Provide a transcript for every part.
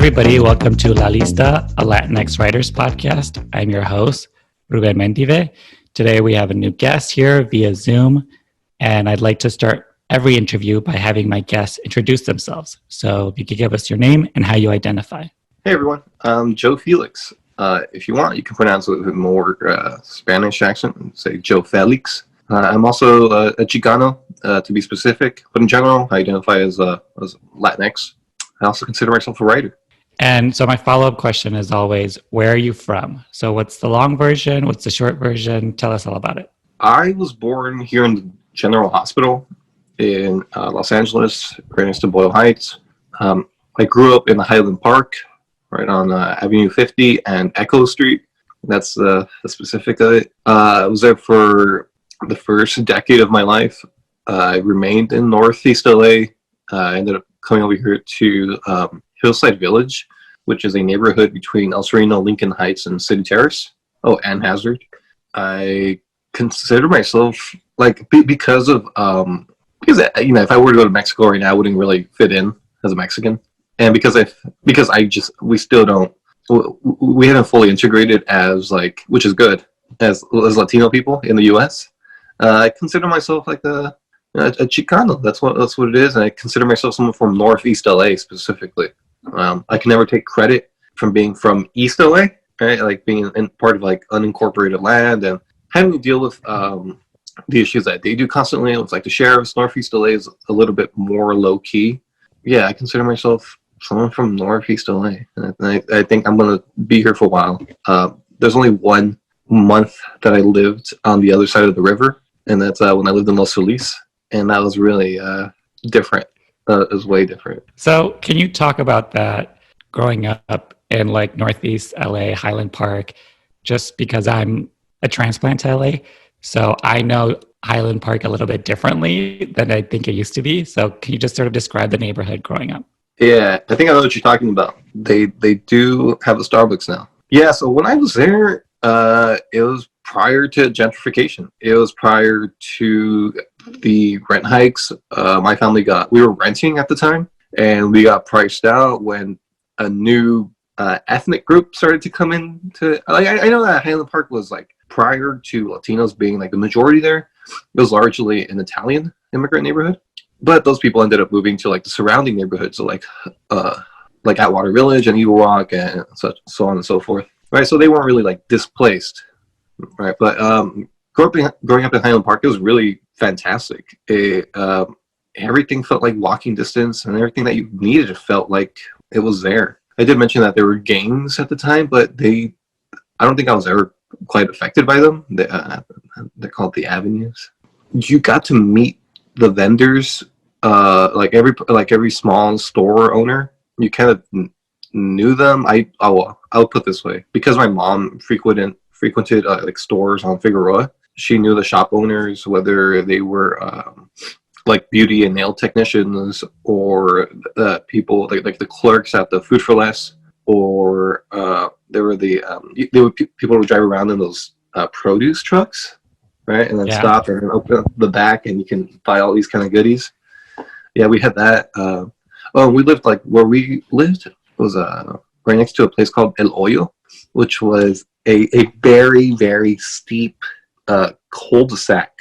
everybody. Welcome to La Lista, a LatinX writers podcast. I'm your host, Ruben Mendive. Today we have a new guest here via Zoom, and I'd like to start every interview by having my guests introduce themselves. So if you could give us your name and how you identify. Hey everyone, I'm Joe Felix. If you want, you can pronounce it with a more Spanish accent and say Joe Felix. I'm also a Chicano, to be specific, but in general, I identify as Latinx. I also consider myself a writer. And so my follow-up question is always, where are you from? So what's the long version? What's the short version? Tell us all about it. I was born here in the General Hospital in Los Angeles, right next to Boyle Heights. I grew up in the Highland Park, right on Avenue 50 and Echo Street. That's the specific of it. I was there for the first decade of my life. I remained in Northeast LA. I ended up coming over here to Hillside Village, which is a neighborhood between El Sereno, Lincoln Heights, and City Terrace. Oh, and Hazard. I consider myself because if I were to go to Mexico right now, I wouldn't really fit in as a Mexican, and we haven't fully integrated as which is good as Latino people in the U.S. I consider myself like a Chicano. That's what it is, and I consider myself someone from Northeast LA specifically. I can never take credit from being from East LA, right? Like being in part of unincorporated land and having to deal with the issues that they do constantly. It's like the sheriffs. Northeast LA is a little bit more low key. Yeah, I consider myself someone from Northeast LA, and I think I'm gonna be here for a while. There's only 1 month that I lived on the other side of the river, and that's when I lived in Los Feliz, and that was really different. It was way different. So can you talk about that growing up in Northeast LA, Highland Park, just because I'm a transplant to LA. So I know Highland Park a little bit differently than I think it used to be. So can you just sort of describe the neighborhood growing up? Yeah, I think I know what you're talking about. They do have a Starbucks now. Yeah, so when I was there, it was prior to gentrification. It was prior to the rent hikes. My family we were renting at the time, and we got priced out when a new ethnic group started to come into. I know that Highland Park was prior to Latinos being the majority there. It was largely an Italian immigrant neighborhood, but those people ended up moving to the surrounding neighborhoods, so Atwater Village and Eagle Rock and so on and so forth. Right, so they weren't really displaced. Right, but growing up in Highland Park, it was really fantastic. Everything felt like walking distance, and everything that you needed felt like it was there. I did mention that there were gangs at the time, but I don't think I was ever quite affected by them. They're called the avenues. You got to meet the vendors, every small store owner. You kind of knew them. I'll put it this way, because my mom frequented stores on Figueroa. She knew the shop owners, whether they were beauty and nail technicians, or people like the clerks at the Food for Less, or there were people who drive around in those produce trucks, right? And then stop and then open up the back, and you can buy all these kind of goodies. Yeah, we had that. We lived where we lived was right next to a place called El Hoyo, which was a very, very steep cul-de-sac.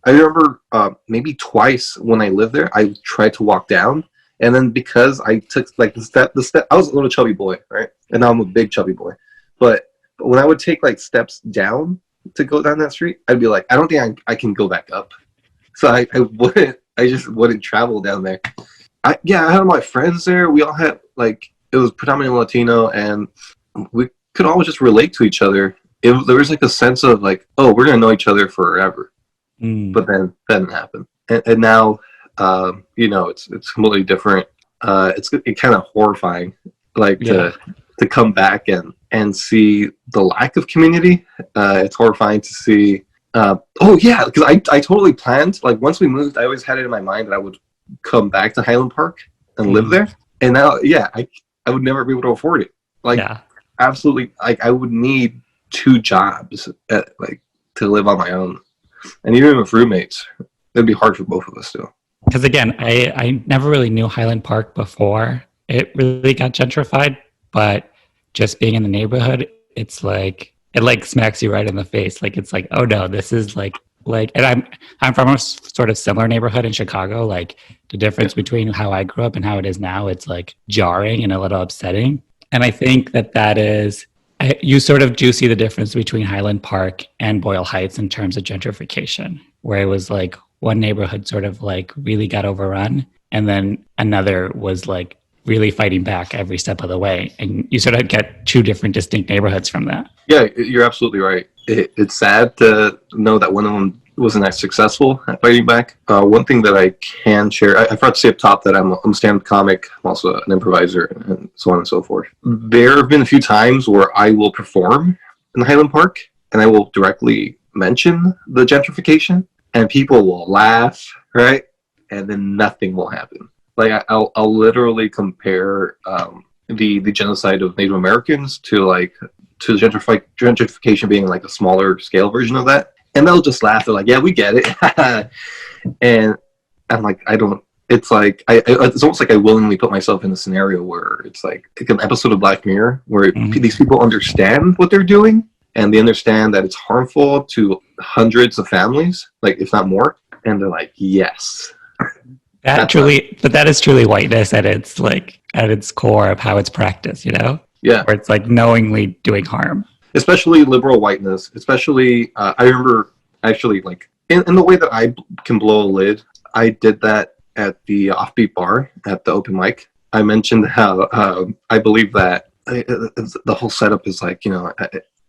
I remember maybe twice when I lived there, I tried to walk down, and then because I took the step, I was a little chubby boy, right? And now I'm a big chubby boy. But when I would take steps down to go down that street, I'd be I don't think I can go back up. So I just wouldn't travel down there. I had my friends there. We all had it was predominantly Latino, and we could all just relate to each other. There was a sense of oh, we're gonna know each other forever. But then that didn't happen, and now it's completely different. It's kind of horrifying, to come back and see the lack of community. It's horrifying to see. Because I totally planned, once we moved, I always had it in my mind that I would come back to Highland Park and live there. And now, I would never be able to afford it. Absolutely, I would need 2 jobs to live on my own. And even with roommates, it'd be hard for both of us still. Because again, I never really knew Highland Park before it really got gentrified, but just being in the neighborhood, it's like it like smacks you right in the face. Like it's like, oh no, this is like and I'm from a sort of similar neighborhood in Chicago. Like the difference between how I grew up and how it is now, it's like jarring and a little upsetting. And I think that is you sort of do see the difference between Highland Park and Boyle Heights in terms of gentrification, where it was like one neighborhood sort of like really got overrun, and then another was like really fighting back every step of the way. And you sort of get two different distinct neighborhoods from that. Yeah, you're absolutely right. It's sad to know that one of them wasn't as successful at fighting back. One thing that I can share, I forgot to say up top that I'm a stand-up comic. I'm also an improviser and so on and so forth. There have been a few times where I will perform in Highland Park and I will directly mention the gentrification and people will laugh, right? And then nothing will happen. Like I'll literally compare the genocide of Native Americans to gentrification being like a smaller scale version of that, and they'll just laugh. They're like, "Yeah, we get it," and I'm like, I don't. It's like it's almost like I willingly put myself in a scenario where it's like an episode of Black Mirror where these people understand what they're doing and they understand that it's harmful to hundreds of families, like if not more, and they're like, "Yes." That is truly whiteness at its core of how it's practiced, you know? Yeah. Where it's like knowingly doing harm. Especially liberal whiteness. Especially, I remember actually like in the way that I can blow a lid, I did that at the offbeat bar at the open mic. I mentioned how I believe that the whole setup is like, you know,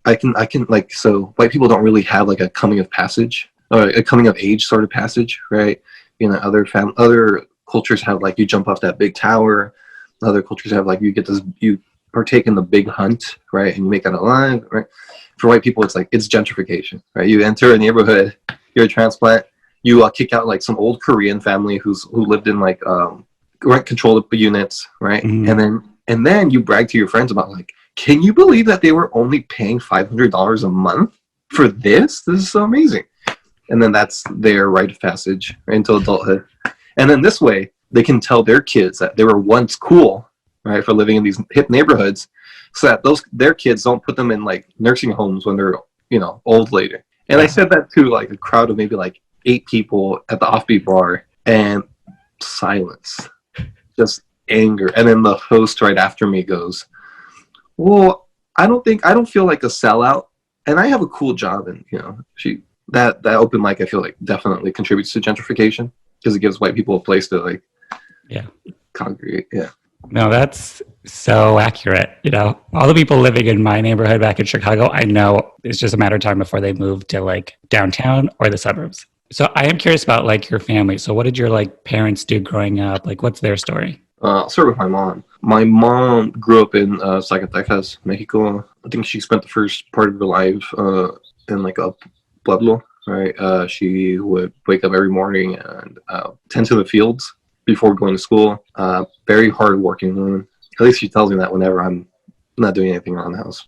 I can like, so white people don't really have like a coming of passage or a coming of age sort of passage, right? You know, other cultures have like you jump off that big tower. Other cultures have like you partake in the big hunt, right? And you make that alive, right? For white people, it's like it's gentrification, right? You enter a neighborhood, you're a transplant, you kick out like some old Korean family who lived in like rent controlled units, right? And then you brag to your friends about like, can you believe that they were only paying $500 a month for this? This is so amazing. And then that's their rite of passage right, into adulthood. And then this way, they can tell their kids that they were once cool, right, for living in these hip neighborhoods, so that their kids don't put them in like nursing homes when they're, you know, old later. And I said that to like a crowd of maybe like 8 people at the offbeat bar, and silence, just anger. And then the host right after me goes, "Well, I don't feel like a sellout, and I have a cool job." And you know, that open mic I feel like definitely contributes to gentrification because it gives white people a place to like congregate. Yeah. No, that's so accurate. You know, all the people living in my neighborhood back in Chicago, I know it's just a matter of time before they move to like downtown or the suburbs. So I am curious about like your family. So what did your like parents do growing up? Like what's their story? I'll start with my mom. My mom grew up in Zacatecas, Mexico. I think she spent the first part of her life in like a pueblo, right? She would wake up every morning and tend to the fields before going to school. Very hard-working woman. At least she tells me that whenever I'm not doing anything around the house.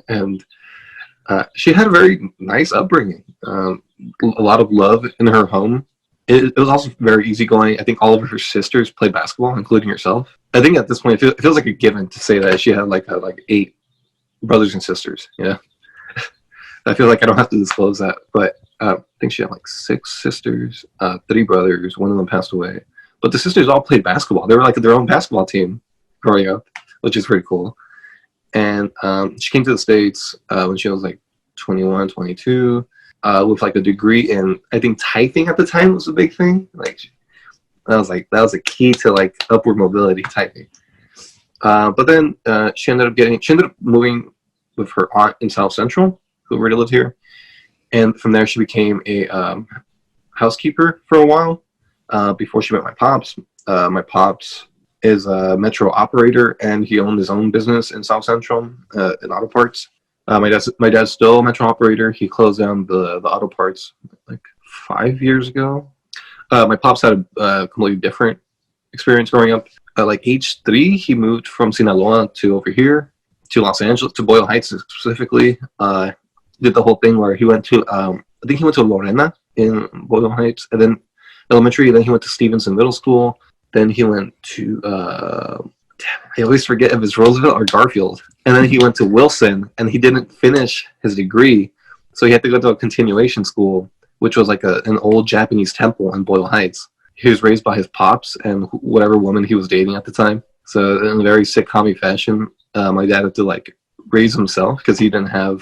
And she had a very nice upbringing. A lot of love in her home. It was also very easygoing. I think all of her sisters played basketball, including herself. I think at this point, it feels like a given to say that she had like 8 brothers and sisters. Yeah, I feel like I don't have to disclose that, but I think she had like 6 sisters, 3 brothers. One of them passed away, but the sisters all played basketball. They were like their own basketball team growing up, which is pretty cool. And she came to the States when she was like 21, 22. With like a degree in, I think typing at the time was a big thing. Like that was a key to like upward mobility, typing. But then she ended up moving with her aunt in South Central, who already lived here, and from there she became a housekeeper for a while before she met my pops. My pops is a metro operator, and he owned his own business in South Central in auto parts. My dad's still a metro operator. He closed down the auto parts like 5 years ago. My pops had a completely different experience growing up. At like age 3, he moved from Sinaloa to over here to Los Angeles, to Boyle Heights specifically. Did the whole thing where he went to, I think he went to Lorena in Boyle Heights, and then elementary. Then he went to Stevenson Middle School. Then he went to I always forget if it's Roosevelt or Garfield. And then he went to Wilson, and he didn't finish his degree, so he had to go to a continuation school, which was like an old Japanese temple in Boyle Heights. He was raised by his pops and whatever woman he was dating at the time. So in a very sitcom fashion, my dad had to like raise himself because he didn't have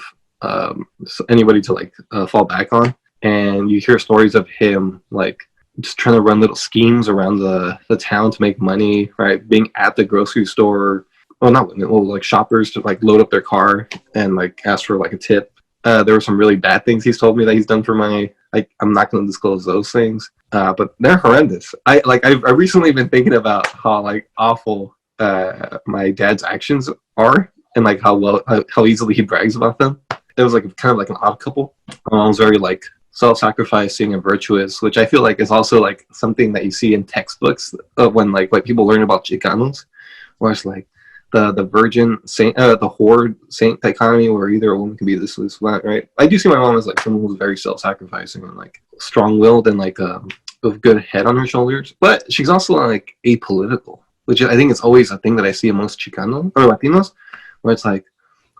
anybody to like fall back on. And you hear stories of him like just trying to run little schemes around the town to make money, right? Being at the grocery store, well, not women, well, like shoppers to like load up their car and like ask for like a tip. There were some really bad things he's told me that he's done for money. Like, I'm not going to disclose those things, but they're horrendous. I've recently been thinking about how like awful my dad's actions are, and like how easily he brags about them. It was like kind of like an odd couple. I was very like self-sacrificing and virtuous, which I feel like is also like something that you see in textbooks when like people learn about Chicanos, where it's like the virgin saint, the whore saint dichotomy, where either a woman can be this that, right? I do see my mom as like someone who's very self-sacrificing and like strong-willed and like with good head on her shoulders, but she's also like apolitical, which I think is always a thing that I see amongst Chicanos or Latinos, where it's like,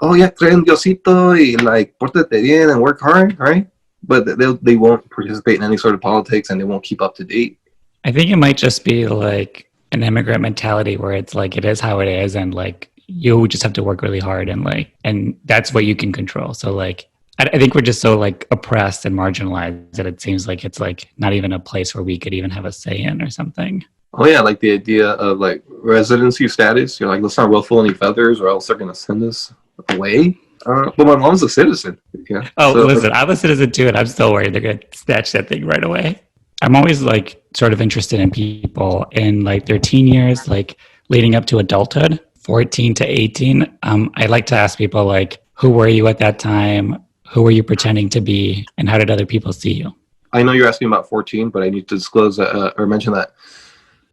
oh yeah, creen Diosito y like pórtate bien and work hard, right? But they won't participate in any sort of politics, and they won't keep up to date. I think it might just be like an immigrant mentality where it's like it is how it is, and like you just have to work really hard, and that's what you can control. So like I think we're just so like oppressed and marginalized that it seems like it's like not even a place where we could even have a say in or something. Oh yeah, like the idea of like residency status. You're like, let's not ruffle any feathers, or else they're gonna send us away. But my mom's a citizen. Yeah. Oh, so, listen, I'm a citizen too, and I'm still worried they're going to snatch that thing right away. I'm always like sort of interested in people in like their teen years, like leading up to adulthood, 14 to 18. I like to ask people like, who were you at that time? Who were you pretending to be? And how did other people see you? I know you're asking about 14, but I need to disclose or mention that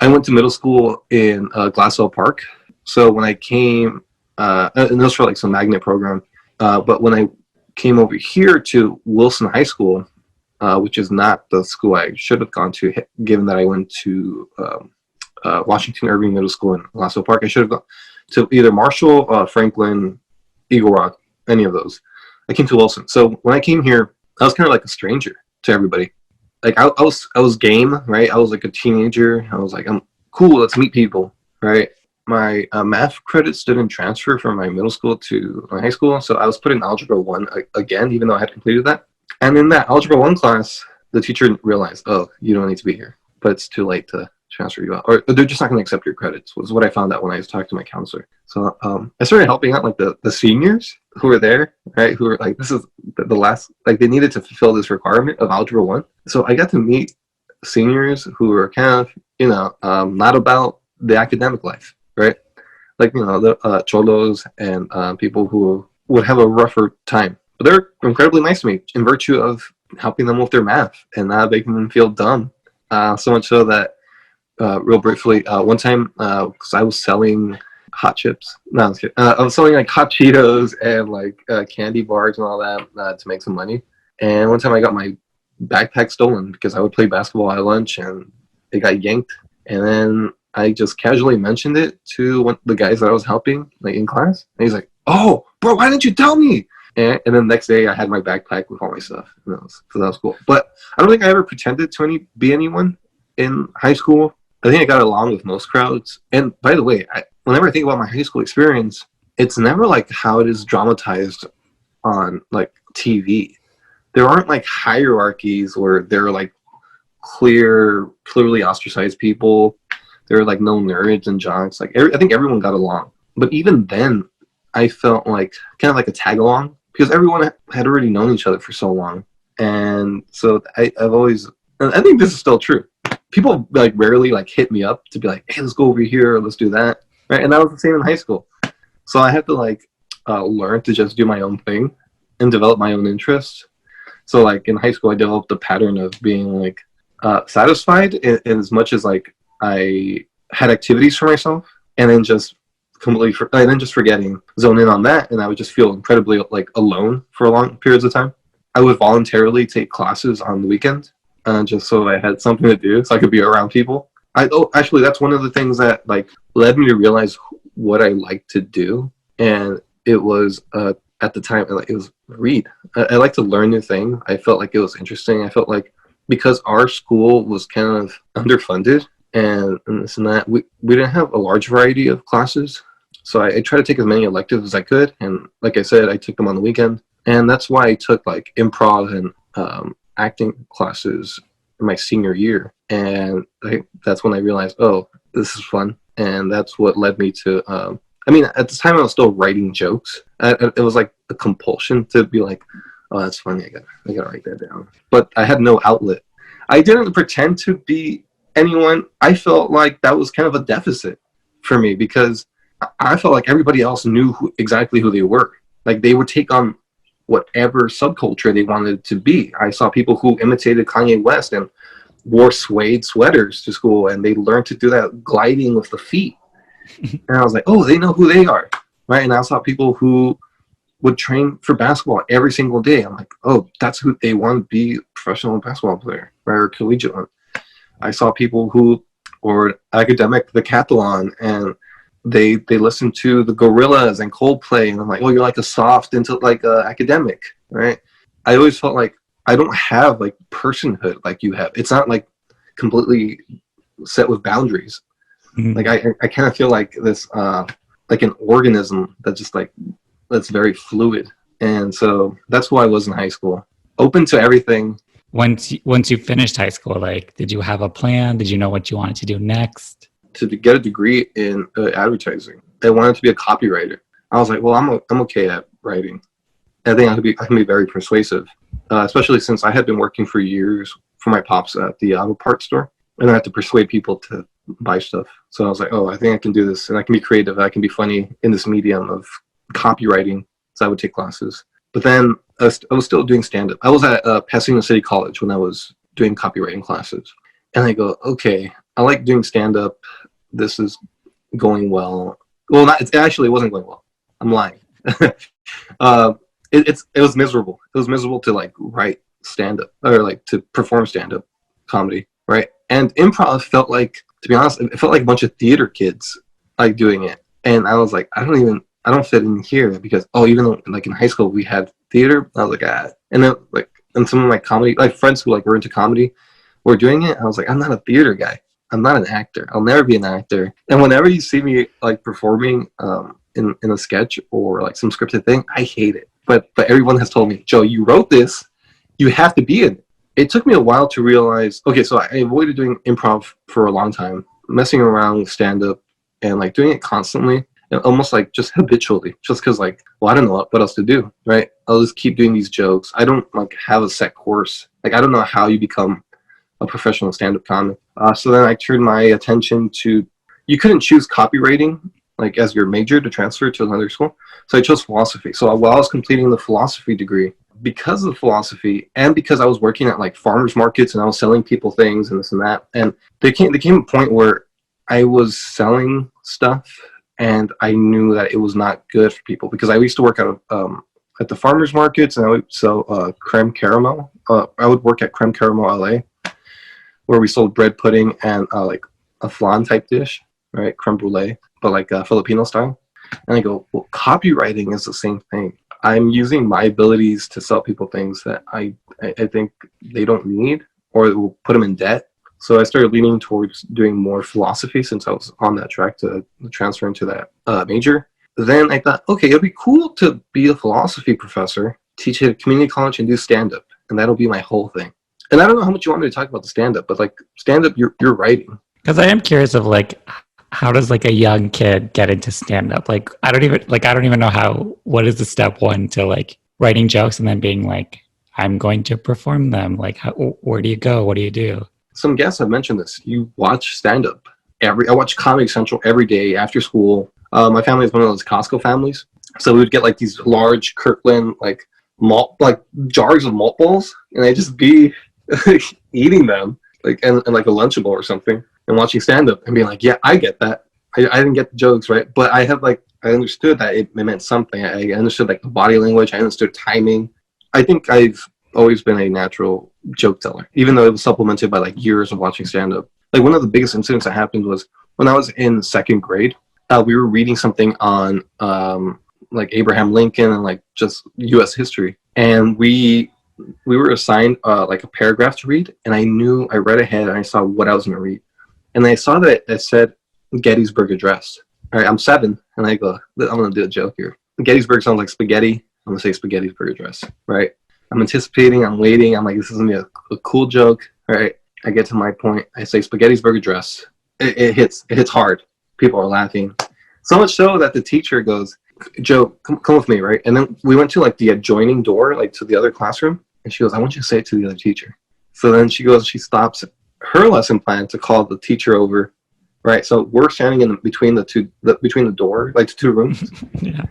I went to middle school in Glassell Park. So when I came, and those for like some magnet program, but when I came over here to Wilson High School, which is not the school I should have gone to, given that I went to Washington Irving Middle School in Glassell Park, I should have gone to either Marshall, Franklin, Eagle Rock, any of those. I came to Wilson. So when I came here, I was kind of like a stranger to everybody. Like I was game, right? I was like a teenager. I was like, I'm cool. Let's meet people, right? My math credits didn't transfer from my middle school to my high school, so I was put in Algebra 1 again, even though I had completed that. And in that Algebra 1 class, the teacher realized, oh, you don't need to be here, but it's too late to transfer you out. Or they're just not going to accept your credits, was what I found out when I talked to my counselor. So I started helping out like the seniors who were there, right, who were like, this is the last, like they needed to fulfill this requirement of Algebra 1. So I got to meet seniors who were kind of, not about the academic life. Right, like the cholos and people who would have a rougher time, but they're incredibly nice to me in virtue of helping them with their math and not making them feel dumb. So much so that, real briefly, one time, because I was selling hot chips, no, I was kidding. I was selling like hot Cheetos and like candy bars and all that to make some money. And one time I got my backpack stolen because I would play basketball at lunch and it got yanked, and then I just casually mentioned it to one of the guys that I was helping, like in class. And he's like, oh, bro, why didn't you tell me? And then the next day I had my backpack with all my stuff. So that was cool. But I don't think I ever pretended to be anyone in high school. I think I got along with most crowds. And by the way, whenever I think about my high school experience, it's never like how it is dramatized on like TV. There aren't like hierarchies where there are like clearly ostracized people. There were like no nerds and jocks. Like I think everyone got along. But even then, I felt like kind of like a tag along because everyone had already known each other for so long. And so I've always, and I think this is still true. People like rarely like hit me up to be like, hey, let's go over here, or let's do that, right? And that was the same in high school. So I had to like learn to just do my own thing and develop my own interests. So like in high school, I developed a pattern of being like satisfied in as much as like I had activities for myself, and then just forgetting, zone in on that, and I would just feel incredibly like alone for long periods of time. I would voluntarily take classes on the weekend, just so I had something to do, so I could be around people. Actually, that's one of the things that like led me to realize what I like to do, and it was at the time it was read. I like to learn new things. I felt like it was interesting. I felt like because our school was kind of underfunded and this and that, we didn't have a large variety of classes. So I tried to take as many electives as I could, and like I said, I took them on the weekend, and that's why I took like improv and acting classes in my senior year, and that's when I realized, oh, this is fun, and that's what led me to. I mean, at the time I was still writing jokes. It was like a compulsion to be like, oh, that's funny. I gotta write that down. But I had no outlet. I didn't pretend to be anyone. I felt like that was kind of a deficit for me because I felt like everybody else knew exactly who they were. Like they would take on whatever subculture they wanted to be. I saw people who imitated Kanye West and wore suede sweaters to school, and they learned to do that gliding with the feet. And I was like, oh, they know who they are, right? And I saw people who would train for basketball every single day. I'm like, oh, that's who they want to be, professional basketball player, right, or collegiate one. I saw people who were academic decathlon, and they listened to the Gorillaz and Coldplay, and I'm like, oh, you're like a soft into like academic, right? I always felt like I don't have like personhood like you have. It's not like completely set with boundaries. Mm-hmm. Like I kind of feel like this like an organism that's just like that's very fluid, and so that's who I was in high school, open to everything. Once you finished high school, like, did you have a plan? Did you know what you wanted to do next? To get a degree in advertising, I wanted to be a copywriter. I was like, well, I'm okay at writing. I think I can be very persuasive, especially since I had been working for years for my pops at the auto parts store, and I had to persuade people to buy stuff. So I was like, oh, I think I can do this, and I can be creative. I can be funny in this medium of copywriting. So I would take classes, but then I was still doing stand-up. I was at Pasadena City College when I was doing copywriting classes, and I go, okay, I like doing stand-up. This is going well. Well, it wasn't going well. I'm lying. It was miserable. It was miserable to like write stand-up or like to perform stand-up comedy, right? And improv felt like, to be honest, it felt like a bunch of theater kids like doing it. And I was like, I don't fit in here because, oh, even though like in high school we had theater, I was like, ah. And then like, and some of my comedy, like friends who like were into comedy were doing it. I was like, I'm not a theater guy. I'm not an actor. I'll never be an actor. And whenever you see me like performing in a sketch or like some scripted thing, I hate it. But everyone has told me, Joe, you wrote this. You have to be in it. It took me a while to realize, okay, so I avoided doing improv for a long time, messing around with stand-up and like doing it constantly, and almost like just habitually, just because like, well, I don't know what else to do, right? I'll just keep doing these jokes. I don't like have a set course. Like I don't know how you become a professional stand-up comic. So then I turned my attention to, you couldn't choose copywriting like as your major to transfer to another school. So I chose philosophy. So while I was completing the philosophy degree, because of philosophy and because I was working at like farmers markets and I was selling people things and this and that, and there came a point where I was selling stuff and I knew that it was not good for people because I used to work at the farmers markets and I would sell creme caramel. I would work at Creme Caramel LA, where we sold bread pudding and like a flan type dish, right? Creme brulee, but like Filipino style. And I go, well, copywriting is the same thing. I'm using my abilities to sell people things that I think they don't need or it will put them in debt. So I started leaning towards doing more philosophy since I was on that track to transfer into that major. Then I thought, okay, it'd be cool to be a philosophy professor, teach at a community college and do stand-up. And that'll be my whole thing. And I don't know how much you want me to talk about the stand-up, but like stand-up, you're writing. Because I am curious of like, how does like a young kid get into stand-up? Like, I don't even know what is the step one to like writing jokes and then being like, I'm going to perform them. Like, where do you go? What do you do? Some guests have mentioned this. You watch stand-up. I watch Comedy Central every day after school. My family is one of those Costco families. So we would get like these large Kirkland, like malt, like jars of malt balls. And I'd just be eating them like and like a Lunchable or something and watching stand-up and being like, yeah, I get that. I didn't get the jokes, right? But I understood that it meant something. I understood like the body language. I understood timing. I think I've always been a natural joke teller, even though it was supplemented by like years of watching stand-up. Like one of the biggest incidents that happened was when I was in second grade. We were reading something on like Abraham Lincoln and like just U.S. history, and we were assigned like a paragraph to read, and I read ahead and I saw what I was going to read, and I saw that it said Gettysburg Address. All right, I'm 7, and I go, I'm going to do a joke here. Gettysburg sounds like spaghetti. I'm going to say Spaghetti's Address, right? I'm anticipating, I'm waiting. I'm like, this is going to be a cool joke, all right? I get to my point. I say Spaghetti's Address. It hits hard. People are laughing. So much so that the teacher goes, Joe, come with me, right? And then we went to like the adjoining door, like to the other classroom. And she goes, I want you to say it to the other teacher. So then she stops her lesson plan to call the teacher over, right? So we're standing in between between the door, like the 2 rooms. Yeah.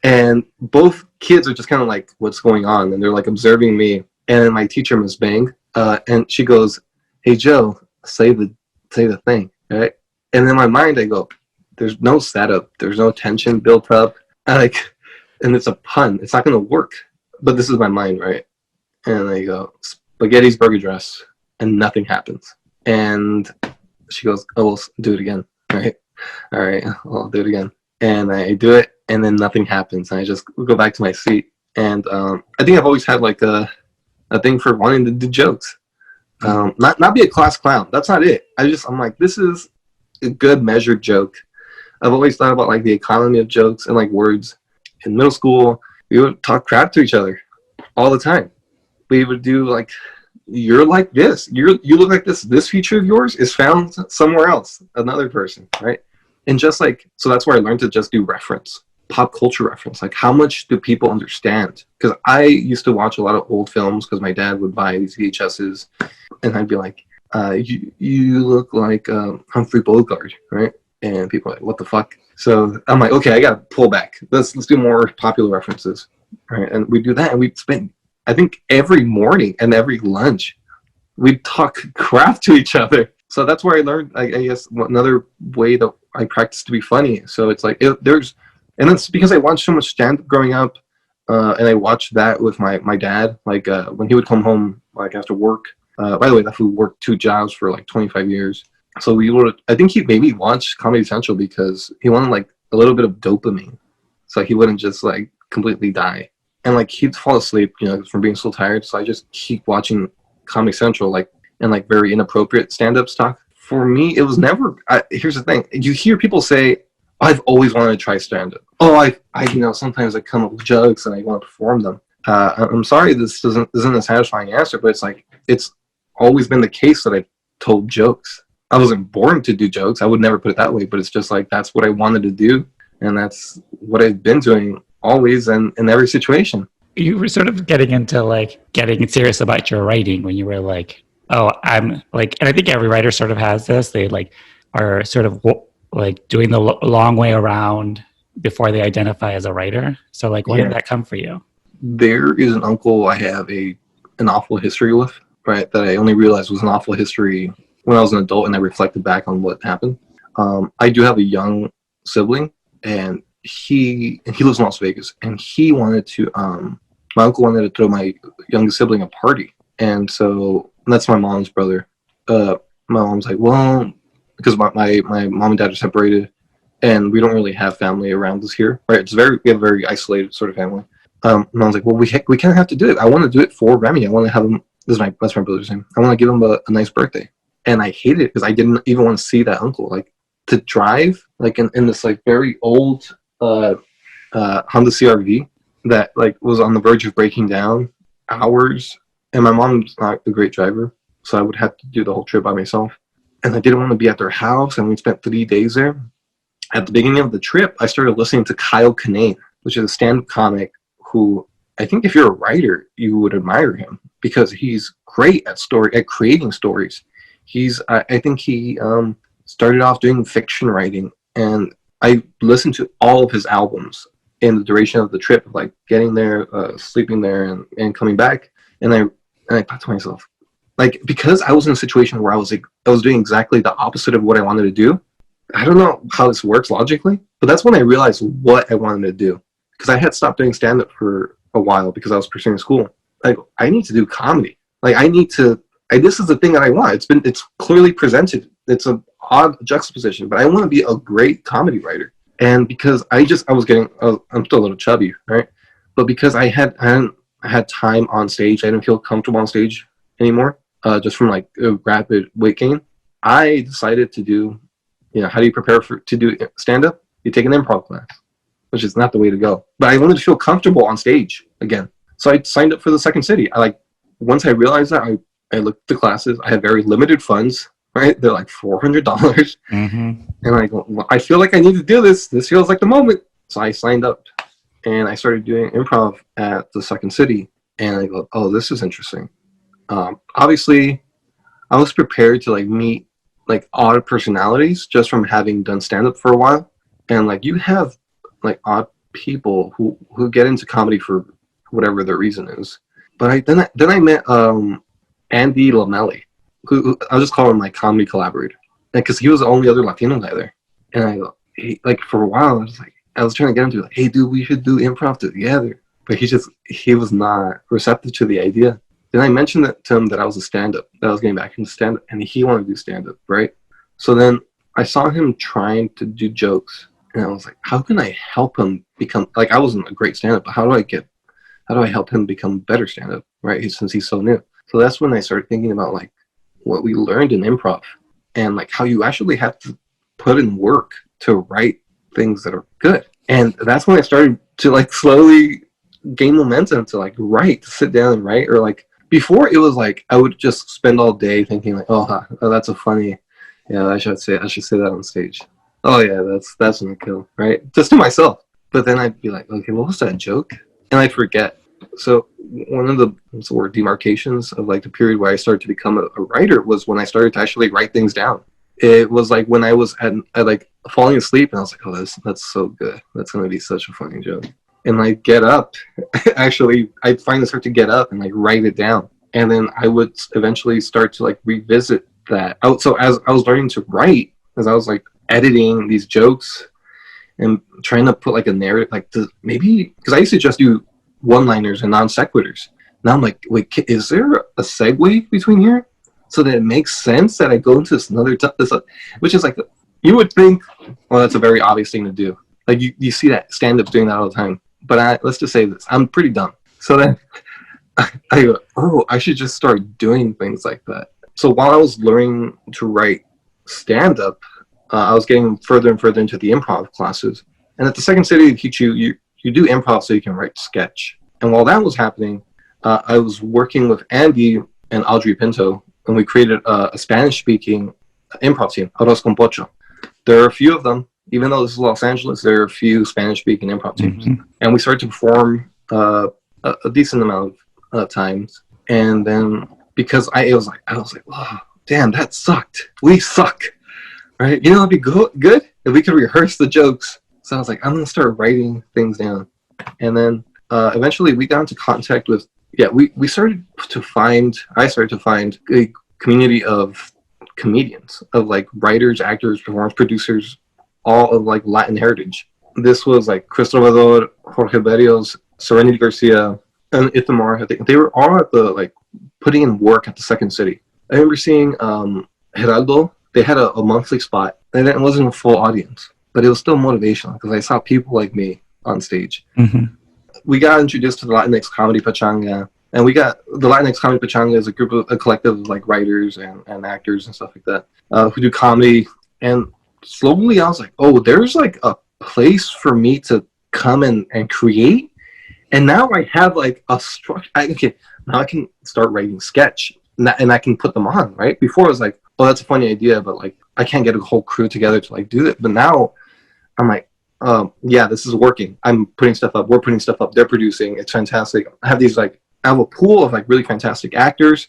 And both kids are just kind of like, what's going on? And they're like observing me. And my teacher, Ms. Bang, and she goes, hey, Joe, say the thing, right? And in my mind, I go, there's no setup. There's no tension built up. And it's a pun. It's not going to work. But this is my mind, right? And I go, Spaghetti's Burger Dress. And nothing happens. And she goes, oh, we'll do it again, right? All right, I'll do it again. And I do it, and then nothing happens. And I just go back to my seat. And I think I've always had like a thing for wanting to do jokes. Not be a class clown. That's not it. I'm like, this is a good measured joke. I've always thought about like the economy of jokes and like words. In middle school, we would talk crap to each other all the time. We would do like, you're like this. You look like this. This feature of yours is found somewhere else, another person, right? And just like, so that's where I learned to just do reference, pop culture reference. Like, how much do people understand? Because I used to watch a lot of old films because my dad would buy these VHSs, and I'd be like, you look like Humphrey Bogart, right? And people are like, what the fuck? So I'm like, okay, I got to pull back. Let's do more popular references, right? And we do that, and we'd spend, I think, every morning and every lunch, we'd talk crap to each other. So that's where I learned, I guess, another way that I practice to be funny. So it's like, and it's because I watched so much stand-up growing up, and I watched that with my dad, like when he would come home like after work. By the way, that fool worked 2 jobs for like 25 years. So I think he maybe watched Comedy Central because he wanted like a little bit of dopamine, so he wouldn't just like completely die. And like he'd fall asleep, from being so tired. So I just keep watching Comedy Central, like, and like very inappropriate stand-up stuff. For me, it was never. Here's the thing: you hear people say, "I've always wanted to try stand-up." Oh, I sometimes I come up with jokes and I want to perform them. I'm sorry, this isn't a satisfying answer, but it's like it's always been the case that I've told jokes. I wasn't born to do jokes. I would never put it that way, but it's just like that's what I wanted to do, and that's what I've been doing always and in every situation. You were sort of getting into like getting serious about your writing when you were like, oh, I'm like, and I think every writer sort of has this. They like are sort of like doing the long way around before they identify as a writer. So like, where did that come for you? There is an uncle I have an awful history with, right? That I only realized was an awful history when I was an adult and I reflected back on what happened. I do have a young sibling, and he lives in Las Vegas, and he wanted to, my uncle wanted to throw my youngest sibling a party. And so that's my mom's brother. My mom's like, well, because my mom and dad are separated and we don't really have family around us here, right? We have a very isolated sort of family. Mom's like, well, we kind of have to do it. I want to do it for Remy. I want to have him, that's my brother's name. I want to give him a nice birthday. And I hated it because I didn't even want to see that uncle. Like, to drive like in this like very old Honda CRV that like was on the verge of breaking down, hours, and my mom's not a great driver, so I would have to do the whole trip by myself, and I didn't want to be at their house, and we spent 3 days there. At the beginning of the trip, I started listening to Kyle Kinane, which is a stand-up comic who I think if you're a writer, you would admire him because he's great at creating stories. I think he started off doing fiction writing, and I listened to all of his albums in the duration of the trip, like getting there, sleeping there, and coming back. And I thought to myself, like, because I was in a situation where I was doing exactly the opposite of what I wanted to do. I don't know how this works logically, but that's when I realized what I wanted to do. Because I had stopped doing stand-up for a while because I was pursuing school. Like, I need to do comedy. Like, this is the thing that I want. It's clearly presented it's a odd juxtaposition, but I want to be a great comedy writer. And because I was getting, I'm still a little chubby, right? But because I hadn't had time on stage, I didn't feel comfortable on stage anymore, just from like a rapid weight gain. I decided to do, how do you prepare to do stand up? You take an improv class, which is not the way to go. But I wanted to feel comfortable on stage again. So I signed up for the Second City. Once I realized that, I looked at the classes. I had very limited funds, right? They're like $400. Mm-hmm. And I go, well, I feel like I need to do this. This feels like the moment. So I signed up and I started doing improv at the Second City. And I go, oh, this is interesting. Obviously, I was prepared to like meet like odd personalities just from having done stand-up for a while. And like you have like odd people who get into comedy for whatever their reason is. But then I met Andy Lamelli, who I'll just call him my comedy collaborator, because he was the only other Latino guy there. And I go, like for a while I was trying to get him to like, hey dude, we should do improv together. But he was not receptive to the idea. Then I mentioned that to him that I was a stand-up, that I was getting back into stand-up, and he wanted to do stand-up, right? So then I saw him trying to do jokes, and I was like, how can I help him become, like I wasn't a great stand-up, but how do I help him become better stand-up, right? Since he's so new. So that's when I started thinking about like what we learned in improv and like how you actually have to put in work to write things that are good. And that's when I started to like slowly gain momentum to like write, to sit down and write. Or like before it was like I would just spend all day thinking like, oh that's a funny, I should say that on stage. Oh yeah, that's gonna kill, right? Just to myself. But then I'd be like, okay, what was that joke? And I'd forget. So one of the demarcations of like the period where I started to become a writer was when I started to actually write things down. It was like when I was at like falling asleep, and I was like, oh, that's so good. That's gonna be such a funny joke. And I get up, actually, I'd finally start to get up and like write it down. And then I would eventually start to like revisit that. So as I was learning to write, as I was like editing these jokes and trying to put like a narrative, like maybe, because I used to just do one-liners and non sequiturs. Now I'm like, wait, is there a segue between here so that it makes sense that I go into this another which is like, you would think, well, that's a very obvious thing to do. Like you see that stand-ups doing that all the time. But let's just say this, I'm pretty dumb. So then I go, oh, I should just start doing things like that. So while I was learning to write stand-up, I was getting further and further into the improv classes. And at the Second City, they teach you do improv so you can write sketch. And while that was happening, I was working with Andy and Audrey Pinto, and we created a Spanish-speaking improv team, Arroz con Pocho. There are a few of them. Even though this is Los Angeles, there are a few Spanish-speaking improv teams. Mm-hmm. And we started to perform a decent amount of times. And then because I was like, oh, damn, that sucked. We suck. Right? You know, it'd be good if we could rehearse the jokes. So I was like, I'm going to start writing things down. And then eventually we got into contact with, I started to find a community of comedians, of like writers, actors, performers, producers, all of like Latin heritage. This was like Chris Trovador, Jorge Berrios, Serenity Garcia, and Ithamar. I think they were all at the like putting in work at the Second City. I remember seeing Geraldo. They had a monthly spot, and it wasn't a full audience, but it was still motivational because I saw people like me on stage. Mm-hmm. We got introduced to the LatinX Comedy Pachanga, and the LatinX Comedy Pachanga is a collective of like writers and actors and stuff like that who do comedy. And slowly I was like, oh, there's like a place for me to come and create. And now I have like a structure. Now I can start writing sketch and I can put them on, right? Before it was like, oh, that's a funny idea, but like I can't get a whole crew together to like do it. But now I'm like, yeah, this is working. I'm putting stuff up. We're putting stuff up. They're producing. It's fantastic. I have a pool of like really fantastic actors.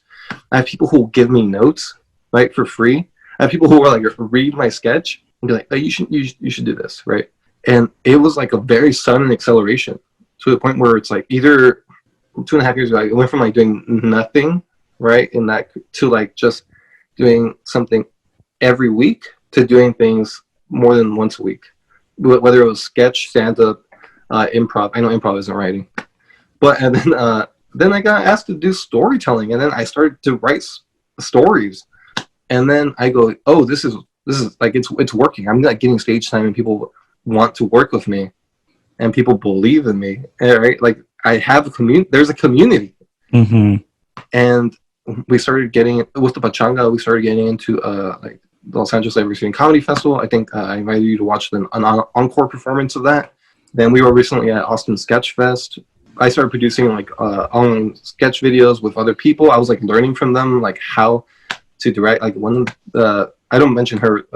I have people who will give me notes, right, for free. I have people who are like read my sketch and be like, oh, you should do this, right? And it was like a very sudden acceleration to the point where it's like either 2.5 years ago, I went from like doing nothing, right, in that to like just doing something every week to doing things more than once a week, whether it was sketch, stand-up, improv. I know improv isn't writing, but and then I got asked to do storytelling, and then I started to write stories, And then I go, oh, this is like it's working. I'm like getting stage time, and people want to work with me, and people believe in me. Right? Like I have a community. There's a community, and we started getting with the pachanga. We started getting into like the Los Angeles Every Comedy Festival. I think I invited you to watch an encore performance of that. Then we were recently at Austin Sketch Fest. I started producing like online sketch videos with other people. I was like learning from them, like how to direct. Like one, I don't mention her.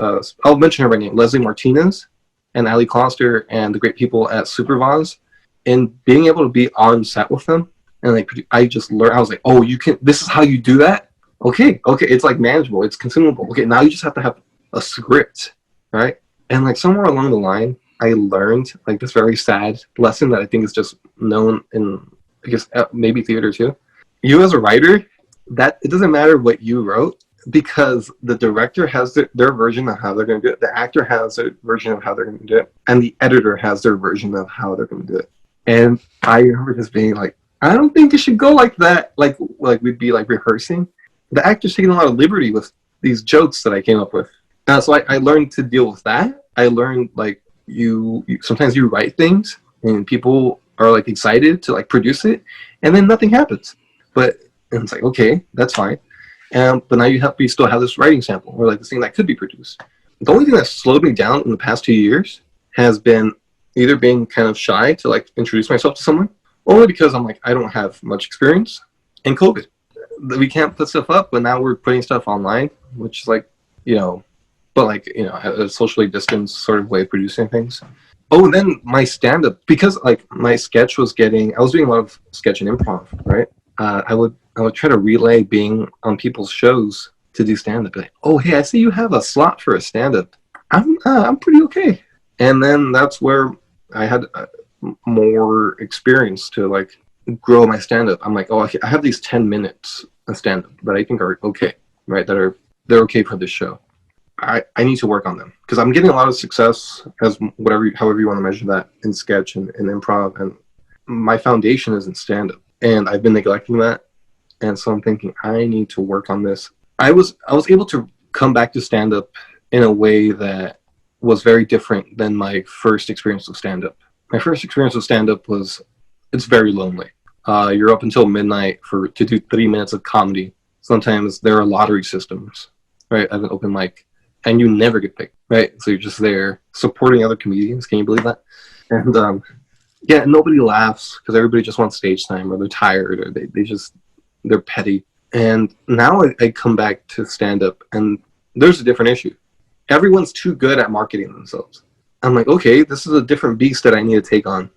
I'll mention her by name, Leslie Martinez and Ali Kloster, and the great people at Supervise. And being able to be on set with them, and like I just learned. I was like, oh, you can. This is how you do that. Okay, it's like manageable. It's consumable. Okay, now you just have to have a script, right? And like somewhere along the line, I learned like this very sad lesson that I think is just known in, I guess, maybe theater too. You as a writer, that it doesn't matter what you wrote, because the director has their version of how they're going to do it. The actor has their version of how they're going to do it. And the editor has their version of how they're going to do it. And I remember just being like, I don't think it should go like that. Like we'd be like rehearsing. The actor's taking a lot of liberty with these jokes that I came up with. So I learned to deal with that. I learned like you sometimes you write things and people are like excited to like produce it, and then nothing happens. But and it's like, okay, that's fine. But now you still have this writing sample, or like this thing that could be produced. The only thing that slowed me down in the past 2 years has been either being kind of shy to like introduce myself to someone, only because I'm like, I don't have much experience, and COVID. We can't put stuff up, but now we're putting stuff online, which is like, but like, a socially distanced sort of way of producing things. Oh, and then my stand-up, because like my sketch was I was doing a lot of sketch and improv, right? I would try to relay being on people's shows to do stand-up. Like, oh, hey, I see you have a slot for a stand-up. I'm pretty okay. And then that's where I had more experience to like grow my stand-up. I'm like, oh, I have these 10 minutes of stand-up that I think are okay, right? They're okay for this show. I need to work on them, because I'm getting a lot of success as however you want to measure that in sketch and improv, and my foundation is in stand-up, and I've been neglecting that. And so I'm thinking I need to work on this. I was able to come back to stand-up in a way that was very different than my first experience with stand-up. My first experience with stand-up it's very lonely. You're up until midnight to do 3 minutes of comedy. Sometimes there are lottery systems, right? I have an open mic, and you never get picked, right? So you're just there supporting other comedians. Can you believe that? And yeah, nobody laughs because everybody just wants stage time, or they're tired, or they're petty. And now I come back to stand-up, and there's a different issue. Everyone's too good at marketing themselves. I'm like, okay, this is a different beast that I need to take on.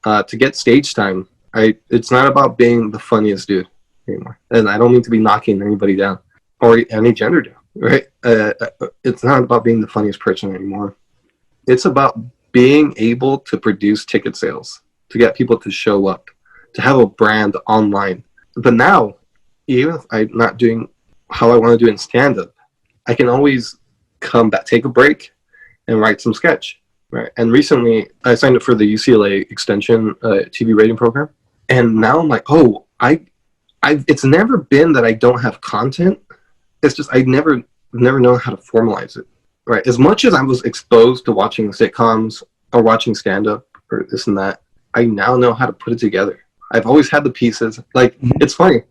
To get stage time, it's not about being the funniest dude anymore. And I don't mean to be knocking anybody down, or any gender down, right? It's not about being the funniest person anymore. It's about being able to produce ticket sales, to get people to show up, to have a brand online. But now, even if I'm not doing how I want to do it in stand-up, I can always come back, take a break, and write some sketch, right? And recently, I signed up for the UCLA Extension TV rating program, and now I'm like, oh, it's never been that I don't have content. It's just I never know how to formalize it, right? As much as I was exposed to watching sitcoms or watching stand-up or this and that, I now know how to put it together. I've always had the pieces. Like, it's funny,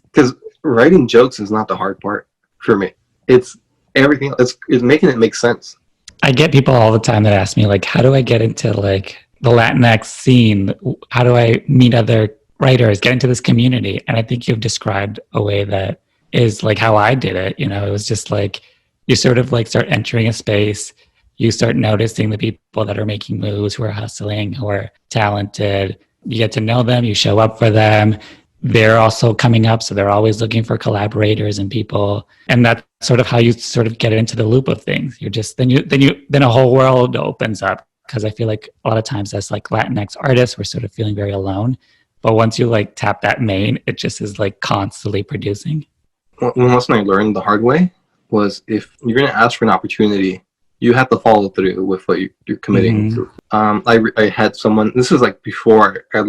because writing jokes is not the hard part for me. It's everything. It's making it make sense. I get people all the time that ask me, like, how do I get into like the Latinx scene? How do I meet other writers, get into this community? And I think you've described a way that is like how I did it. It was just like, you sort of like start entering a space, you start noticing the people that are making moves, who are hustling, who are talented. You get to know them, you show up for them. They're also coming up, so they're always looking for collaborators and people. And that's sort of how you sort of get into the loop of things. You're just then a whole world opens up, because I feel like a lot of times as like Latinx artists, we're sort of feeling very alone. But once you like tap that main, it just is like constantly producing. One lesson I learned the hard way was, if you're going to ask for an opportunity, you have to follow through with what you're committing to. I had someone, this is like before I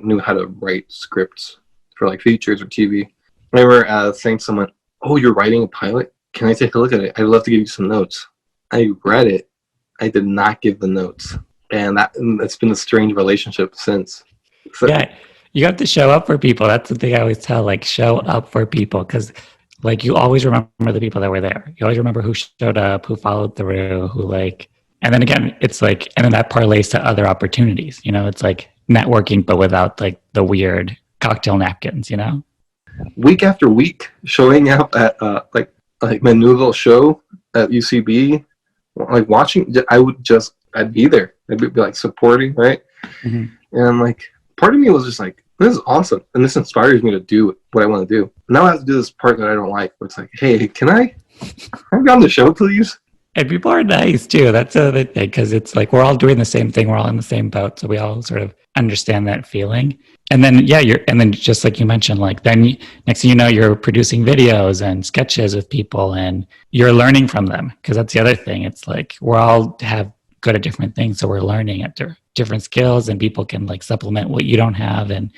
knew how to write scripts for like features or TV. I remember saying to someone, oh, you're writing a pilot? can I take a look at it? I'd love to give you some notes. I read it. I did not give the notes. And that's been a strange relationship since. So, Yeah, you have to show up for people. That's the thing I always tell, like, show up for people, because like you always remember the people that were there. You always remember who showed up, who followed through, who like, and then again, it's like, and then that parlays to other opportunities. You know, it's like networking, but without like the weird cocktail napkins. You know, week after week, showing up at like my new little show at UCB, like watching, I'd be there. I'd be like supporting, right? mm-hmm. And like part of me was just like, this is awesome, and this inspires me to do what I want to do. Now I have to do this part that I don't like, where it's like, hey, can I be on the show, please? And people are nice too. That's the other thing, because it's like we're all doing the same thing. We're all in the same boat, so we all sort of understand that feeling. And then and then just like you mentioned, like then next thing you know, you're producing videos and sketches with people, and you're learning from them. Because that's the other thing. It's like we're all have good at different things, so we're learning at different skills, and people can like supplement what you don't have, and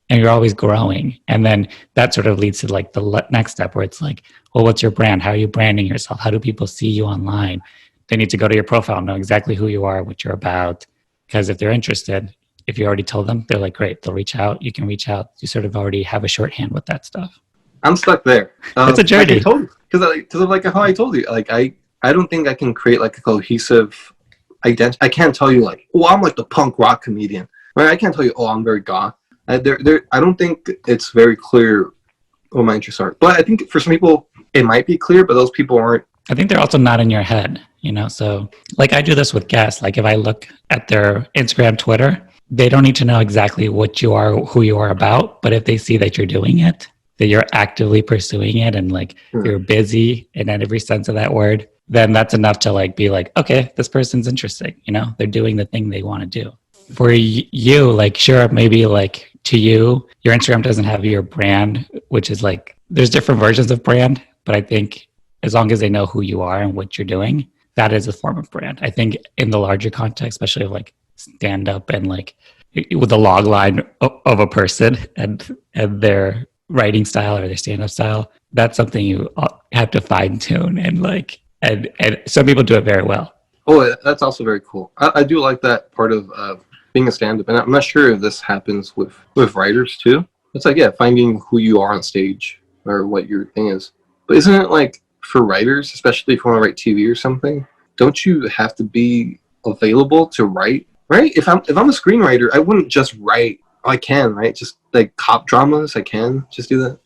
you're always growing. And then that sort of leads to like the next step, where it's like, well, what's your brand? How are you branding yourself? How do people see you online? They need to go to your profile, know exactly who you are, what you're about. Because if they're interested, if you already told them, they're like, great, they'll reach out. You can reach out. You sort of already have a shorthand with that stuff. I'm stuck there. It's a journey. Because of like how I told you, like I don't think I can create like a cohesive identity. I can't tell you like, oh, I'm like the punk rock comedian. Right? I can't tell you, oh, I'm very goth. I don't think it's very clear what my interests are. But I think for some people, it might be clear, but those people aren't. I think they're also not in your head, you know? So like I do this with guests. Like if I look at their Instagram, Twitter, they don't need to know exactly what you are, who you are about. But if they see that you're doing it, that you're actively pursuing it, and like you're busy in every sense of that word, then that's enough to like be like, okay, this person's interesting. You know, they're doing the thing they want to do. For you, like, sure, maybe like to you, your Instagram doesn't have your brand, which is like, there's different versions of brand, but I think as long as they know who you are and what you're doing, that is a form of brand. I think in the larger context, especially of like stand up and like with the log line of a person and their writing style or their stand up style, that's something you have to fine tune, and like, and some people do it very well. Oh, that's also very cool. I do like that part of being a stand-up, and I'm not sure if this happens with writers too. It's like, yeah, finding who you are on stage or what your thing is. But isn't it like for writers, especially if you want to write TV or something, don't you have to be available to write? Right? If I'm a screenwriter, I wouldn't just write. I can, right? Just like cop dramas, I can just do that.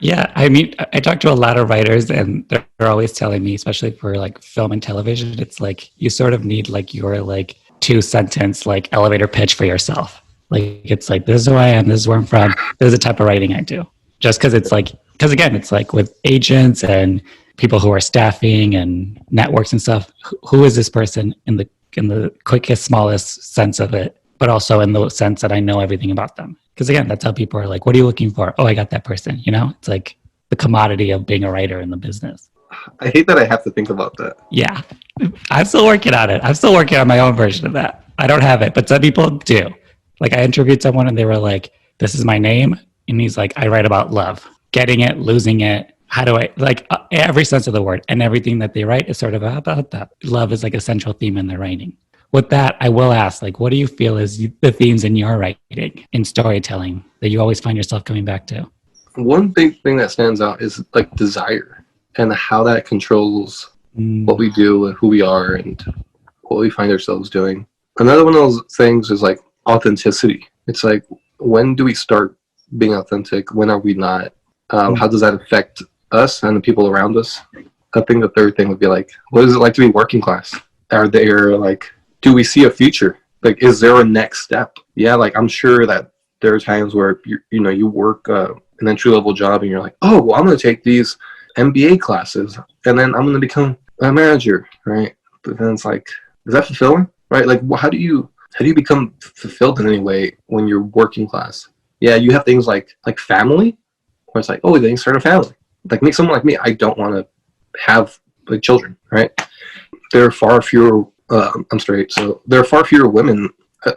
Yeah, I mean, I talk to a lot of writers, and they're always telling me, especially for like film and television, it's like you sort of need like your like 2-sentence like elevator pitch for yourself. Like it's like, this is who I am, this is where I'm from, this is the type of writing I do. Just because it's like, because again, it's like with agents and people who are staffing and networks and stuff, who is this person in the quickest, smallest sense of it, but also in the sense that I know everything about them. Because again, that's how people are like, what are you looking for? Oh, I got that person. You know, it's like the commodity of being a writer in the business. I hate that I have to think about that. Yeah, I'm still working on it. I'm still working on my own version of that. I don't have it, but some people do. Like I interviewed someone and they were like, this is my name. And he's like, I write about love, getting it, losing it. How do I, like every sense of the word, and everything that they write is sort of about that. Love is like a central theme in their writing. With that, I will ask, like, what do you feel is the themes in your writing, in storytelling, that you always find yourself coming back to? One big thing that stands out is like desire and how that controls what we do and who we are and what we find ourselves doing. Another one of those things is like authenticity. It's like, when do we start being authentic? When are we not? How does that affect us and the people around us? I think the third thing would be like, what is it like to be working class? Are there like, do we see a future? Like, is there a next step? Yeah, like I'm sure that there are times where you work an entry-level job and you're like, oh, well, I'm going to take these MBA classes and then I'm going to become a manager, right? But then it's like, is that fulfilling, right? Like, how do you become fulfilled in any way when you're working class? Yeah, you have things like family, where it's like, oh, then you start a family. Like, make someone like me, I don't want to have like children, right? There are far fewer. I'm straight, so there are far fewer women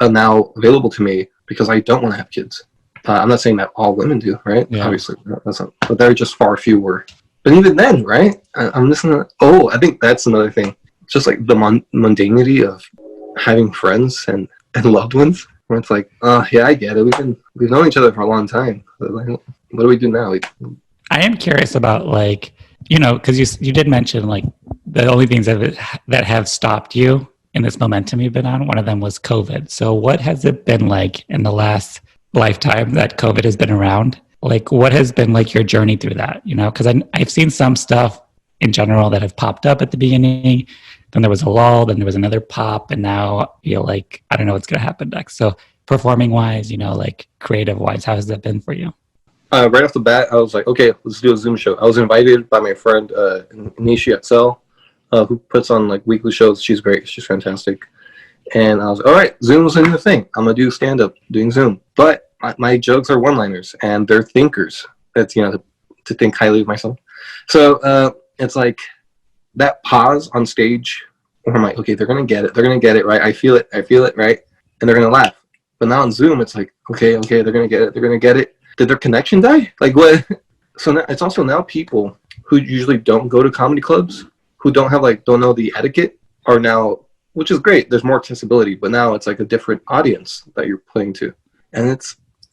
now available to me because I don't want to have kids. I'm not saying that all women do, right? Yeah. Obviously, that's not, but there are just far fewer. But even then, right? I'm listening. Oh, I think that's another thing. Just like the mundanity of having friends and loved ones. Where it's like, oh yeah, I get it. We've known each other for a long time. But like, what do we do now? Like, I am curious about like, because you did mention like the only things that have stopped you in this momentum you've been on. One of them was COVID. So what has it been like in the last lifetime that COVID has been around? Like, what has been like your journey through that? Because I've seen some stuff in general that have popped up at the beginning. Then there was a lull, then there was another pop, and now I feel like I don't know what's going to happen next. So performing wise, like creative wise, how has that been for you? right off the bat, I was like, okay, let's do a Zoom show. I was invited by my friend Nishi Excel, who puts on like weekly shows. She's great. She's fantastic. And I was like, all right, Zoom's a new thing. I'm gonna do stand up doing Zoom. But my jokes are one-liners and they're thinkers. That's to think highly of myself. So it's like that pause on stage where I'm like, okay, they're gonna get it. They're gonna get it, right? I feel it, right? And they're gonna laugh. But now on Zoom, it's like, okay, they're gonna get it. They're gonna get it. Did their connection die? Like what? So now, it's also now people who usually don't go to comedy clubs, who don't know the etiquette, are now, which is great. There's more accessibility, but now it's like a different audience that you're playing to, and it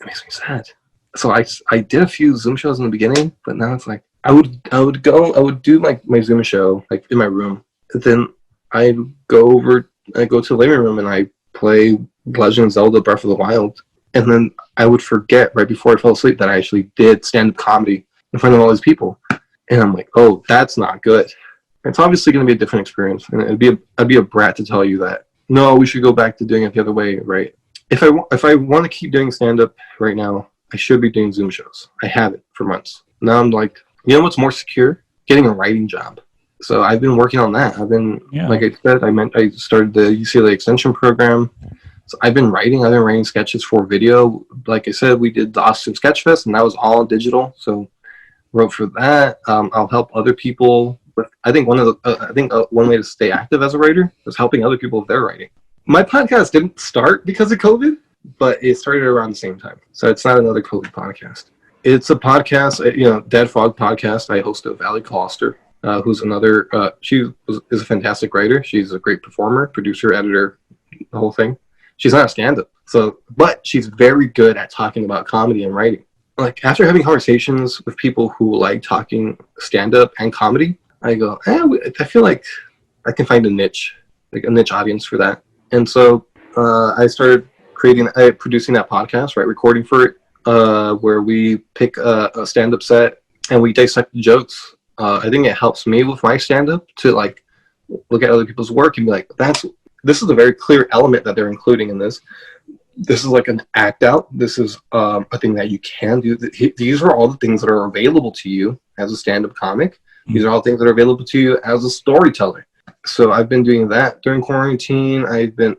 makes me sad. So I did a few Zoom shows in the beginning, but now it's like I would do my Zoom show like in my room. Then I go to the living room and I play Legend of Zelda Breath of the Wild. And then I would forget right before I fell asleep that I actually did stand-up comedy in front of all these people. And I'm like, oh, that's not good. It's obviously going to be a different experience. And I'd be a brat to tell you that, no, we should go back to doing it the other way, right? If I want to keep doing stand-up right now, I should be doing Zoom shows. I haven't for months. Now I'm like, you know what's more secure? Getting a writing job. So I've been working on that. Like I said, I started the UCLA extension program. So I've been writing sketches for video. Like I said, we did the Austin Sketch Fest, and that was all digital. So wrote for that. I'll help other people with. I think one way to stay active as a writer is helping other people with their writing. My podcast didn't start because of COVID, but it started around the same time. So it's not another COVID podcast. It's a podcast, Dead Fog podcast. I host with Allie Collister, who's another. Is a fantastic writer. She's a great performer, producer, editor, the whole thing. She's not a stand-up, but she's very good at talking about comedy and writing. Like after having conversations with people who like talking stand-up and comedy, I go, I feel like I can find a niche audience for that. And so I started producing that podcast, right, recording for it, where we pick a stand-up set and we dissect the jokes. I think it helps me with my stand-up to like look at other people's work and be like, this is a very clear element that they're including in this. This is like an act out. This is a thing that you can do. These are all the things that are available to you as a stand-up comic. These are all things that are available to you as a storyteller. So I've been doing that during quarantine. I've been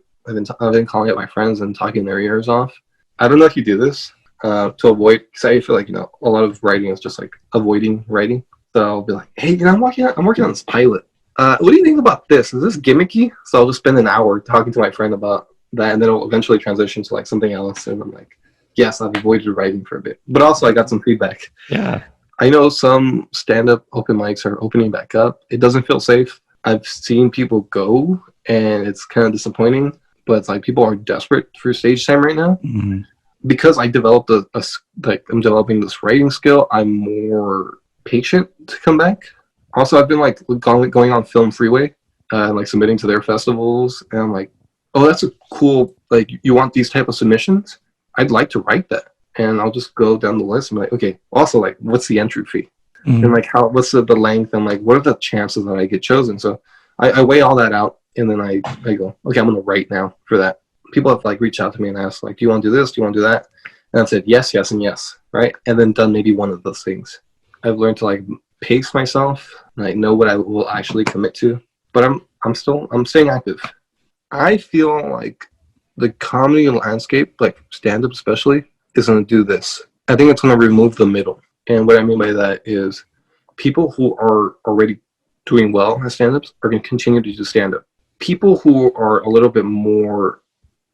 calling up my friends and talking their ears off. I don't know if you do this to avoid, because I feel like a lot of writing is just like avoiding writing. So I'll be like, hey, I'm working on this pilot. What do you think about this? Is this gimmicky? So I'll just spend an hour talking to my friend about that, and then it'll eventually transition to like something else. And I'm like, yes, I've avoided writing for a bit, but also I got some feedback. Yeah, I know some stand-up open mics are opening back up. It doesn't feel safe. I've seen people go, and it's kind of disappointing. But it's like people are desperate for stage time right now. Mm-hmm. Because I developed I'm developing this writing skill. I'm more patient to come back. Also, I've been like going on Film Freeway and like submitting to their festivals, and I'm like, oh, that's a cool, like, you want these type of submissions? I'd like to write that. And I'll just go down the list and be like, okay, also like, what's the entry fee? Mm-hmm. And like, what's the length? And like, what are the chances that I get chosen? So I weigh all that out, and then I go, okay, I'm going to write now for that. People have like reached out to me and asked like, do you want to do this? Do you want to do that? And I've said yes, yes, and yes, right? And then done maybe one of those things. I've learned to like pace myself, and I know what I will actually commit to. But I'm staying active. I feel like the comedy landscape, like stand-up especially, is going to do this. I think it's going to remove the middle. And what I mean by that is people who are already doing well as stand-ups are going to continue to do stand-up. People who are a little bit more,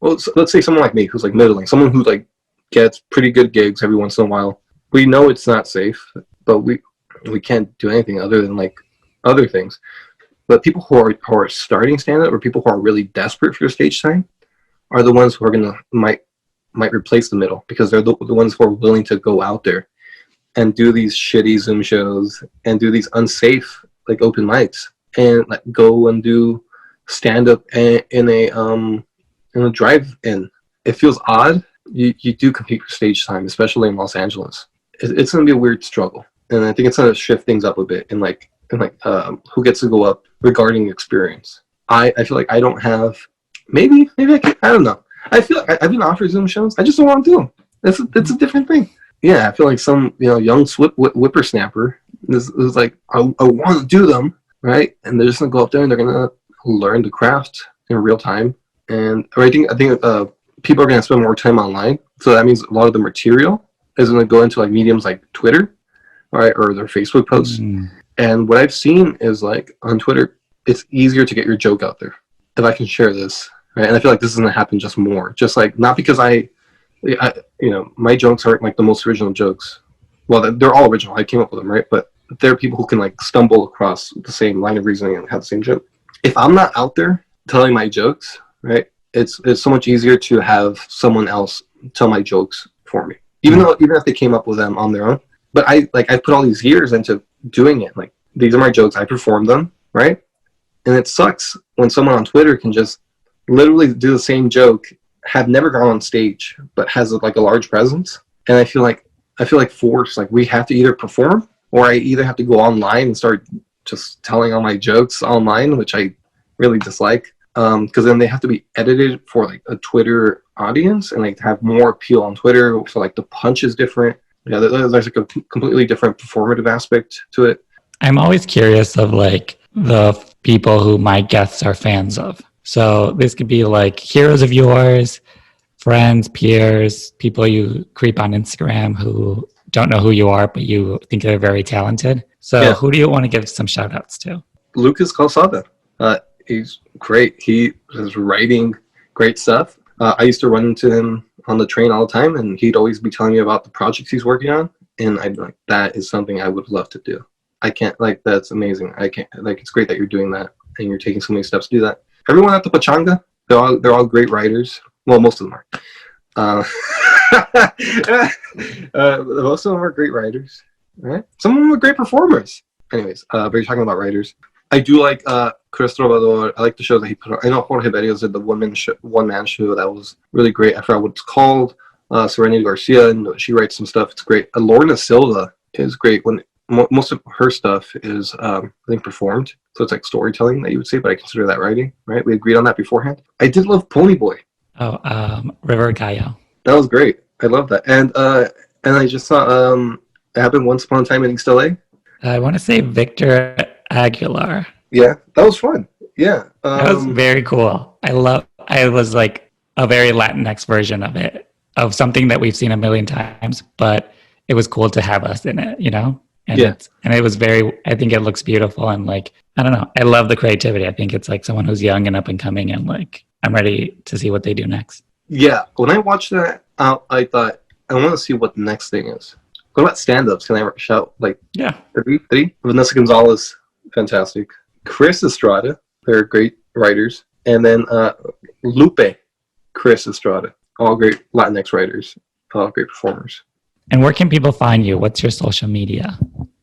well, let's say someone like me who's like middling, someone who like gets pretty good gigs every once in a while. We know it's not safe, but we can't do anything other than like other things. But people who are starting stand up, or people who are really desperate for stage time, are the ones who are gonna might replace the middle, because they're the ones who are willing to go out there and do these shitty Zoom shows and do these unsafe like open mics, and like go and do stand up in a drive-in. It feels odd. You do compete for stage time, especially in Los Angeles. It's gonna be a weird struggle, and I think it's gonna shift things up a bit in like who gets to go up regarding experience. I feel like I don't have. Maybe I can. I don't know. I feel like I've been offered Zoom shows. I just don't want to do them. That's a different thing. Yeah, I feel like some young whippersnapper is like I want to do them, right? And they're just gonna go up there and they're gonna learn the craft in real time. And I think people are gonna spend more time online, so that means a lot of the material is gonna go into like mediums like Twitter, right, or their Facebook posts. And what I've seen is like on Twitter, it's easier to get your joke out there if I can share this. Right? And I feel like this is going to happen just more. Just like, not because I my jokes aren't like the most original jokes. Well, they're all original. I came up with them, right? But there are people who can like stumble across the same line of reasoning and have the same joke. If I'm not out there telling my jokes, right, it's so much easier to have someone else tell my jokes for me. Even if they came up with them on their own. But I put all these years into doing it. Like, these are my jokes. I perform them, right? And it sucks when someone on Twitter can just literally do the same joke, have never gone on stage, but has like a large presence. And I feel like forced, like we have to either perform, or I either have to go online and start just telling all my jokes online, which I really dislike. Because then they have to be edited for like a Twitter audience and like have more appeal on Twitter. So like the punch is different. Yeah, there's like a completely different performative aspect to it. I'm always curious of like the people who my guests are fans of. So this could be like heroes of yours, friends, peers, people you creep on Instagram who don't know who you are, but you think they're very talented. So Who do you want to give some shout outs to? Lucas Calzada. He's great. He is writing great stuff. I used to run into him on the train all the time, and he'd always be telling me about the projects he's working on. And I'd be like, that is something I would love to do. I can't, like, that's amazing. I can't, like, it's great that you're doing that and you're taking so many steps to do that. Everyone at the Pachanga, they're all great writers. Well, most of them are. Most of them are great writers, right? Some of them are great performers. Anyways, but you're talking about writers. I do like Chris Trovador. I like the show that he put on. I know Jorge Berrios did the one-man show that was really great. I forgot what it's called. Serenity Garcia, and she writes some stuff. It's great. Lorna Silva is great. When most of her stuff is, I think, performed. So it's like storytelling that you would say, but I consider that writing, right? We agreed on that beforehand. I did love Ponyboy. River Gallo. That was great. I love that. And I just saw it happened once upon a time in East LA. I want to say Victor Aguilar. Yeah, that was fun. Yeah. That was very cool. I was like a very Latinx version of it, of something that we've seen a million times, but it was cool to have us in it, you know? And it was I think it looks beautiful, and like, I don't know, I love the creativity. I think it's like someone who's young and up and coming, and like, I'm ready to see what they do next. Yeah, when I watched that, I thought, I want to see what the next thing is. What about stand-ups? Can I shout like three? Vanessa Gonzalez, fantastic. Chris Estrada, they're great writers. And then Lupe, Chris Estrada, all great Latinx writers, all great performers. And where can people find you? What's your social media?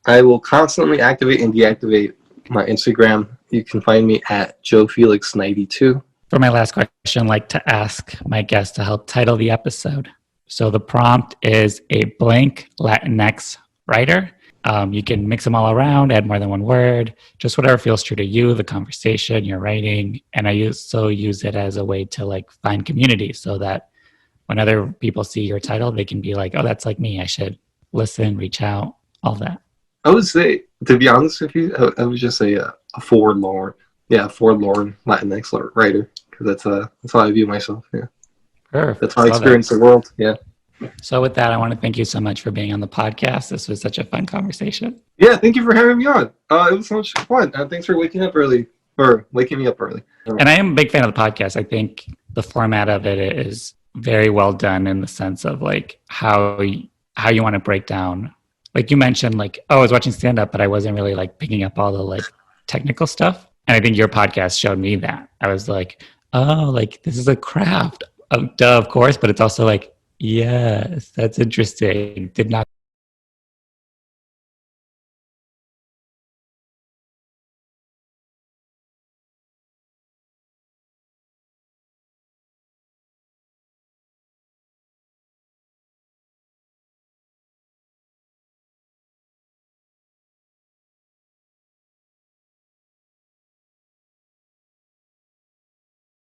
I will constantly activate and deactivate my Instagram. You can find me at Joe Felix 92. For my last question, I'd like to ask my guest to help title the episode. So the prompt is a blank Latinx writer. You can mix them all around, add more than one word, just whatever feels true to you, the conversation, your writing. And I use it as a way to like find community, so that when other people see your title, they can be like, oh, that's like me. I should listen, reach out, all that. I would say, to be honest with you, I would just say a forlorn. Yeah, a forlorn Latinx writer, because that's how I view myself. Yeah. Perfect. That's how I experience the world. Yeah. So with that, I want to thank you so much for being on the podcast. This was such a fun conversation. Yeah, thank you for having me on. It was so much fun. Thanks for waking me up early. And I am a big fan of the podcast. I think the format of it is very well done, in the sense of like how you want to break down like you mentioned, like, oh, I was watching stand up, but I wasn't really like picking up all the like technical stuff. And I think your podcast showed me that. I was like, oh, like this is a craft. Duh, of course, but it's also like, yes, that's interesting. Did not